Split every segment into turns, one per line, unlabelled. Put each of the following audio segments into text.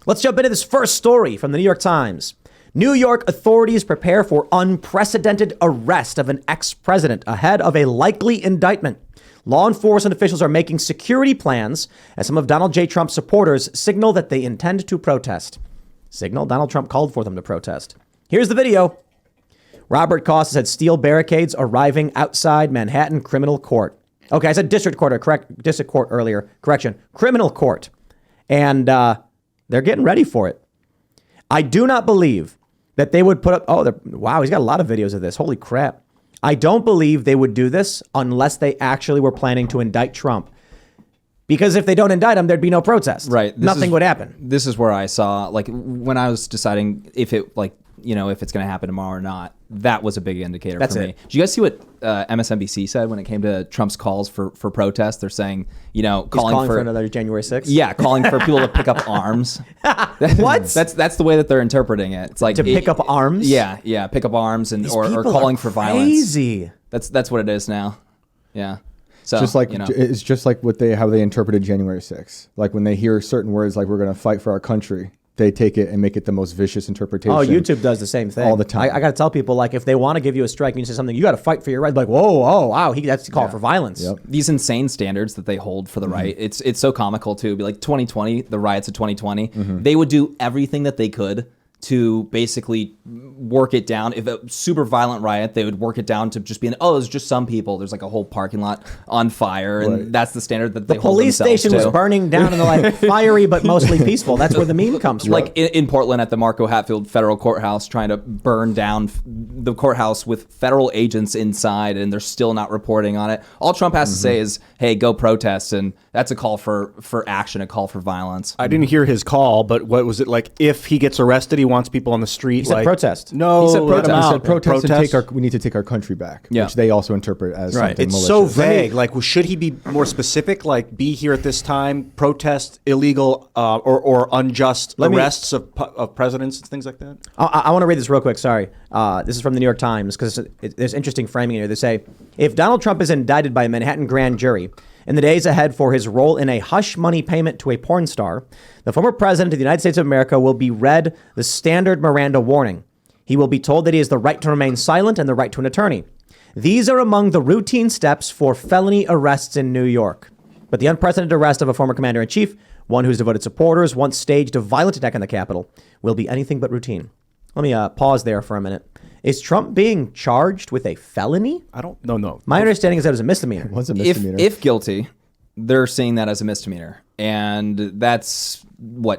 Let's jump into this first story from the New York Times. New York authorities prepare for unprecedented arrest of an ex-president ahead of a likely indictment. Law enforcement officials are making security plans as some of Donald J. Trump's supporters signal that they intend to protest. Donald Trump called for them to protest. Here's the video. Robert Costa said steel barricades arriving outside Manhattan criminal court. Okay, I said district court, or correct, district court earlier. Correction, criminal court. And they're getting ready for it. I do not believe that they would put up, wow, he's got a lot of videos of this. Holy crap. I don't believe they would do this unless they actually were planning to indict Trump. Because if they don't indict him, there'd be no protest.
Right.
Nothing would happen.
This is where I saw, like, when I was deciding if it, like, you know, if it's going to happen tomorrow or not, that was a big indicator for me. Did you guys see what MSNBC said when it came to Trump's calls for protests? They're saying, you know, calling for
another January 6th?
Yeah, calling for people to pick up arms.
What?
That's the way that they're interpreting it. It's like
to pick up arms?
Yeah, pick up arms and or calling for violence.
Crazy.
That's what it is now. Yeah. So,
just like,
you know.
It's just like how they interpreted January 6th. Like when they hear certain words like we're going to fight for our country, they take it and make it the most vicious interpretation.
Oh, YouTube does the same thing
all the time.
I got to tell people, like, if they want to give you a strike and you say something, you got to fight for your right. Like, whoa, wow, that's a call for violence.
Yep.
These insane standards that they hold for the right, it's so comical too. Be like 2020, the riots of 2020, they would do everything that they could to basically work it down. If a super violent riot, they would work it down to just being, it's just some people. There's like a whole parking lot on fire, and that's the standard that they hold
themselves to. The police station was burning down and they're like fiery but mostly peaceful. That's where the meme comes from.
Like in Portland at the Marco Hatfield Federal Courthouse, trying to burn down the courthouse with federal agents inside, and they're still not reporting on it. All Trump has to say is, hey, go protest, and that's a call for action, a call for violence.
I didn't hear his call, but what was it like? If he gets arrested, he wants people on the street.
He said protest.
No,
he said protest.
He said protest and we need to take our country back, which they also interpret as something
It's
malicious.
so vague. Like, should he be more specific? Like, be here at this time, protest illegal or unjust arrests of presidents and things like that?
I want to read this real quick. Sorry. This is from the New York Times because there's interesting framing here. They say, if Donald Trump is indicted by a Manhattan grand jury in the days ahead for his role in a hush money payment to a porn star, the former president of the United States of America will be read the standard Miranda warning. He will be told that he has the right to remain silent and the right to an attorney. These are among the routine steps for felony arrests in New York. But the unprecedented arrest of a former commander-in-chief, one whose devoted supporters once staged a violent attack on the Capitol, will be anything but routine. Let me pause there for a minute. Is Trump being charged with a felony?
I don't know. No.
My understanding is that it was a misdemeanor.
It was a misdemeanor.
If guilty, they're seeing that as a misdemeanor. And that's,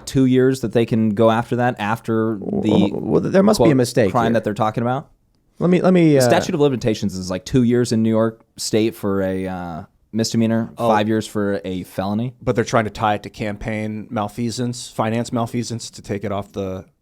2 years that they can go after that after
there must be a mistake
crime
here
that they're talking about?
Let me
statute of limitations is like 2 years in New York State for a misdemeanor, 5 years for a felony.
But they're trying to tie it to campaign malfeasance, finance malfeasance, to take it off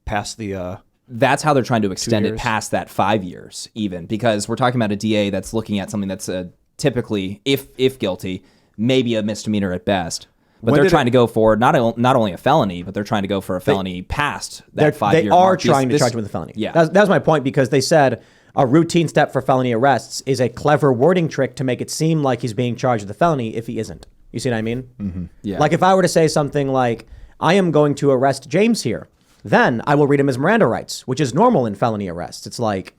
past the.
That's how they're trying to extend it past that 5 years, even, because we're talking about a DA that's looking at something that's typically, if guilty, maybe a misdemeanor at best. But they're trying to go for not only a felony, but they're trying to go for a felony past that 5 year
They are
mark.
trying to charge him with a felony.
Yeah.
That was my point, because they said a routine step for felony arrests is a clever wording trick to make it seem like he's being charged with a felony if he isn't. You see what I mean?
Mm-hmm.
Yeah.
Like if I were to say something like, I am going to arrest James here, then I will read him his Miranda rights, which is normal in felony arrests. It's like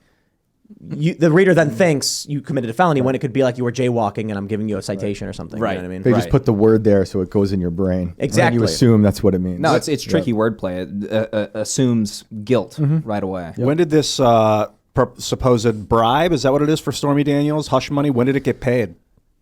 the reader then thinks you committed a felony when it could be like you were jaywalking and I'm giving you a citation or something.
Right.
You know what I mean?
They just put the word there so it goes in your brain.
Exactly.
And you assume that's what it means.
No, it's tricky wordplay. It assumes guilt right away.
When did this supposed bribe, is that what it is for Stormy Daniels, hush money, when did it get paid?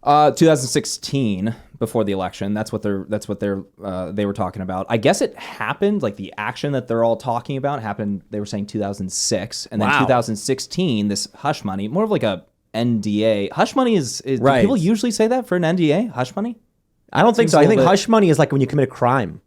2016, before the election. That's what they were talking about. I guess it happened, like the action that they're all talking about happened, they were saying 2006, and then 2016, this hush money, more of like a NDA. Hush money is
right.
Do people usually say that for an NDA? Hush money?
I don't think
Seems
so.
a
I
little
think
bit-
hush money is like when you commit a crime.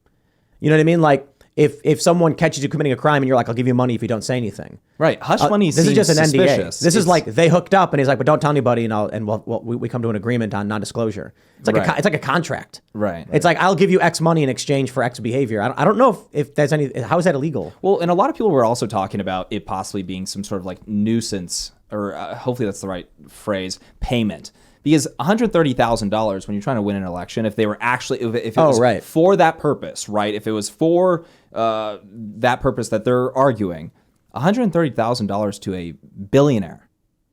You know what I mean? Like if someone catches you committing a crime and you're like, I'll give you money if you don't say anything.
Right. Hush money
This is just an
suspicious.
NDA. This is like they hooked up and he's like, but don't tell anybody, and we come to an agreement on non-disclosure. It's like
Right.
it's like a contract.
Right.
It's like I'll give you X money in exchange for X behavior. I don't know if there's any. How is that illegal?
Well, and a lot of people were also talking about it possibly being some sort of like nuisance, or hopefully that's the right phrase, payment. Because $130,000 when you're trying to win an election, if they were actually, if it was
right.
for that purpose, right? If it was for that purpose that they're arguing, $130,000 to a billionaire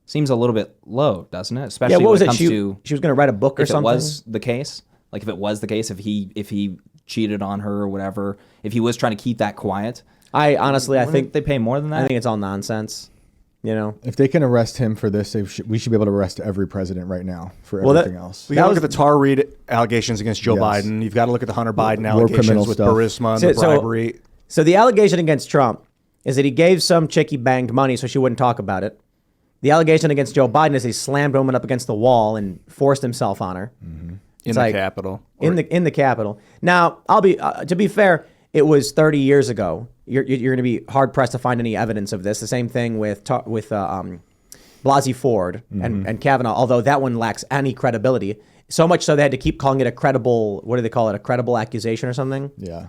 seems a little bit low, doesn't it? Especially
Yeah, what was
when
it?
it comes to
She was going to write a book or
if
something?
it was the case. Like if it was the case, if he cheated on her or whatever, if he was trying to keep that quiet.
I think
they pay more than that.
I think it's all nonsense. You know,
If they can arrest him for this, we should be able to arrest every president right now for everything else.
We got to look at the Tar Reid allegations against Joe
Yes.
Biden. You've got to look at the Hunter Biden
War criminal
allegations with
stuff.
Burisma and the bribery.
So the allegation against Trump is that he gave some chick he banged money so she wouldn't talk about it. The allegation against Joe Biden is he slammed a woman up against the wall and forced himself on her.
Mm-hmm. In the Capitol.
In the Capitol. Now, I'll be to be fair, it was 30 years ago. You're going to be hard pressed to find any evidence of this. The same thing with Blasey Ford and Kavanaugh, although that one lacks any credibility. So much so they had to keep calling it a credible. What do they call it? A credible accusation or something?
Yeah.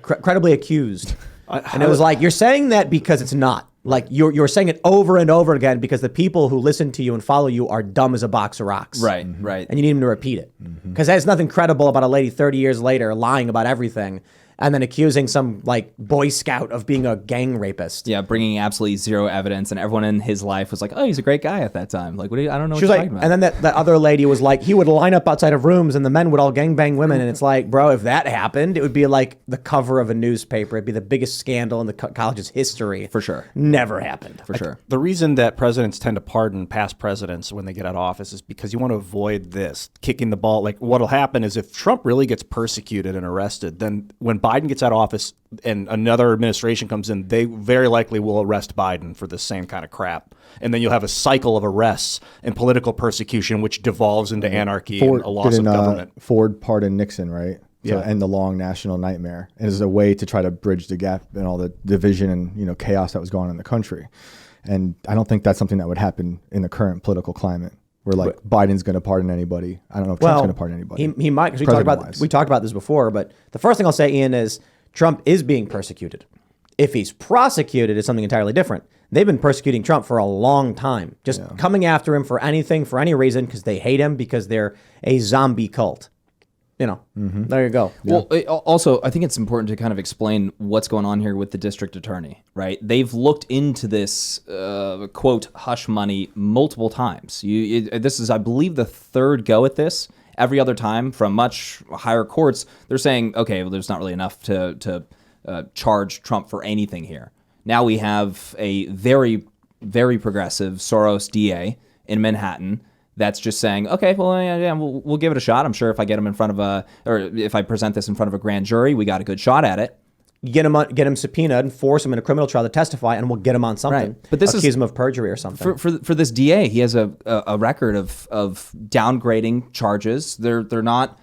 Credibly accused. And it was like, you're saying that because it's not. Like you're saying it over and over again because the people who listen to you and follow you are dumb as a box of rocks.
Right, right.
And you need them to repeat it. Because there's nothing credible about a lady 30 years later lying about everything and then accusing some like Boy Scout of being a gang rapist.
Yeah, bringing absolutely zero evidence, and everyone in his life was like, "Oh, he's a great guy at that time." Like, I don't know what
She was
you're
like,
talking about.
and then that other lady was like, he would line up outside of rooms and the men would all gangbang women. And it's like, bro, if that happened, it would be like the cover of a newspaper. It'd be the biggest scandal in the college's history.
For sure.
Never happened.
For sure.
The reason that presidents tend to pardon past presidents when they get out of office is because you want to avoid this, kicking the ball. Like what'll happen is if Trump really gets persecuted and arrested, then when Biden gets out of office and another administration comes in, they very likely will arrest Biden for the same kind of crap. And then you'll have a cycle of arrests and political persecution, which devolves into anarchy and a loss of government.
Ford pardoned Nixon, right?
Yeah.
To end the long national nightmare. And as a way to try to bridge the gap and all the division and chaos that was going on in the country. And I don't think that's something that would happen in the current political climate. Where Biden's going to pardon anybody. I don't know if Trump's going to pardon anybody.
He might, because we talked about this before. But the first thing I'll say, Ian, is Trump is being persecuted. If he's prosecuted, it's something entirely different. They've been persecuting Trump for a long time, just coming after him for anything, for any reason, because they hate him, because they're a zombie cult. There you go.
Well, also, I think it's important to kind of explain what's going on here with the district attorney, right? They've looked into this, quote, hush money multiple times. This is, I believe, the third go at this. Every other time from much higher courts, they're saying, okay, well, there's not really enough to charge Trump for anything here. Now we have a very, very progressive Soros DA in Manhattan that's just saying, okay, well, yeah, we'll give it a shot. I'm sure if I get him in front of or if I present this in front of a grand jury, we got a good shot at it.
Get him subpoenaed and force him in a criminal trial to testify, and we'll get him on something.
Right. But accuse
him of perjury or something.
For this DA, he has a record of downgrading charges. They're not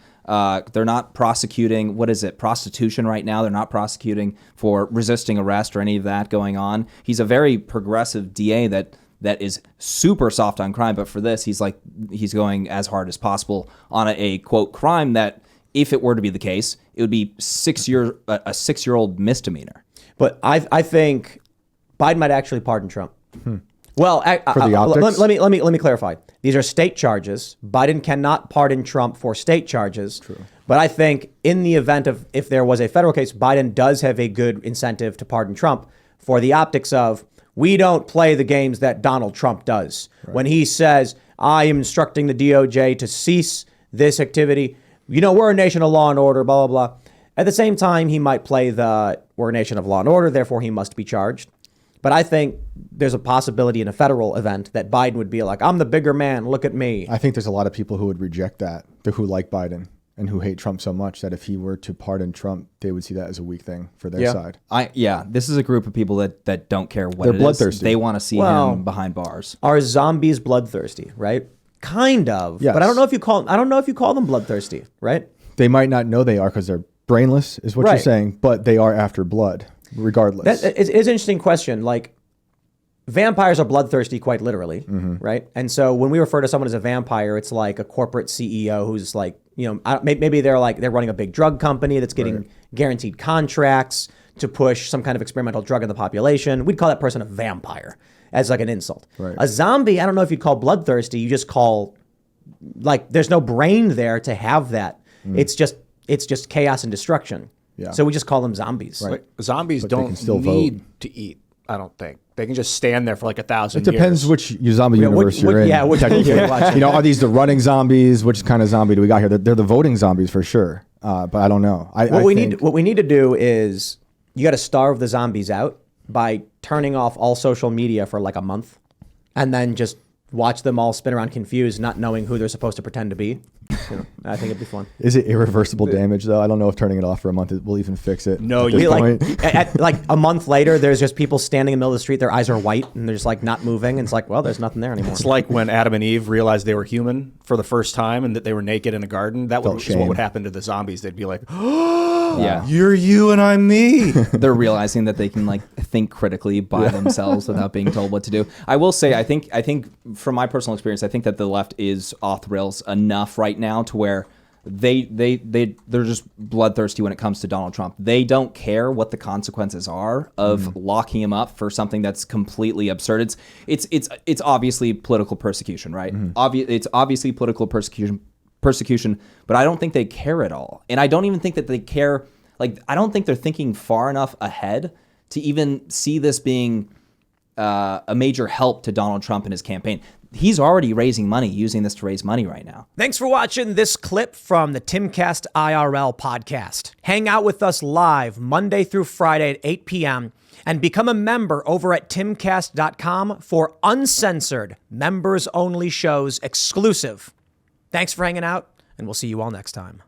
prosecuting, what is it, prostitution right now. They're not prosecuting for resisting arrest or any of that going on. He's a very progressive DA that is super soft on crime, but for this, he's going as hard as possible on a quote crime that, if it were to be the case, it would be a 6-year-old misdemeanor.
But I think Biden might actually pardon Trump. Well,
for the optics?
let me clarify. These are state charges. Biden cannot pardon Trump for state charges. True. But I think in the event of if there was a federal case, Biden does have a good incentive to pardon Trump for the optics of, we don't play the games that Donald Trump does. Right. When he says, I am instructing the DOJ to cease this activity. We're a nation of law and order, blah, blah, blah. At the same time, he might play we're a nation of law and order, therefore he must be charged. But I think there's a possibility in a federal event that Biden would be like, I'm the bigger man, look at me.
I think there's a lot of people who would reject that, who like Biden and who hate Trump so much that if he were to pardon Trump, they would see that as a weak thing for their side.
This is a group of people that don't care what
They're
it
bloodthirsty.
is. They want to see him behind bars.
Are zombies bloodthirsty, right? Kind of.
Yes.
But I don't know if you call them bloodthirsty, right?
They might not know they are because they're brainless, is what you're saying, but they are after blood, regardless.
It's an interesting question. Like, vampires are bloodthirsty quite literally, right? And so when we refer to someone as a vampire, it's like a corporate CEO who's like, maybe they're running a big drug company that's getting guaranteed contracts to push some kind of experimental drug in the population. We'd call that person a vampire as like an insult.
Right.
A zombie, I don't know if you'd call bloodthirsty. You just call, like, there's no brain there to have that. It's just chaos and destruction.
Yeah.
So we just call them zombies.
Right.
Like, zombies
But they
don't
can still
need to eat. I don't think they can just stand there for like 1,000
It depends
years.
which zombie universe you're in.
Yeah, which
technically.
you're watching.
You know, are these the running zombies? Which kind of zombie do we got here? They're the voting zombies for sure. But I don't know.
What we need to do is you got to starve the zombies out by turning off all social media for like a month, and then just watch them all spin around confused, not knowing who they're supposed to pretend to be. You know, I think it'd be fun.
Is it irreversible damage though? I don't know if turning it off for a month will even fix it.
No,
at this
you
point.
Like a month later, there's just people standing in the middle of the street. Their eyes are white and they're just like not moving. And it's like, well, there's nothing there anymore.
It's like when Adam and Eve realized they were human for the first time and that they were naked in a garden. That is what would happen to the zombies. They'd be like, "Oh,
Yeah.
you're you and I'm me."
They're realizing that they can like think critically by themselves without being told what to do. I will say, I think from my personal experience, I think that the left is off the rails enough right now to where they're just bloodthirsty when it comes to Donald Trump. They don't care what the consequences are of locking him up for something that's completely absurd. It's obviously political persecution, right? It's obviously political persecution, but I don't think they care at all. And I don't even think that they care. Like, I don't think they're thinking far enough ahead to even see this being a major help to Donald Trump in his campaign. He's already raising money, using this to raise money right now.
Thanks for watching this clip from the Timcast IRL podcast. Hang out with us live Monday through Friday at 8 p.m. and become a member over at timcast.com for uncensored, members-only shows exclusive. Thanks for hanging out, and we'll see you all next time.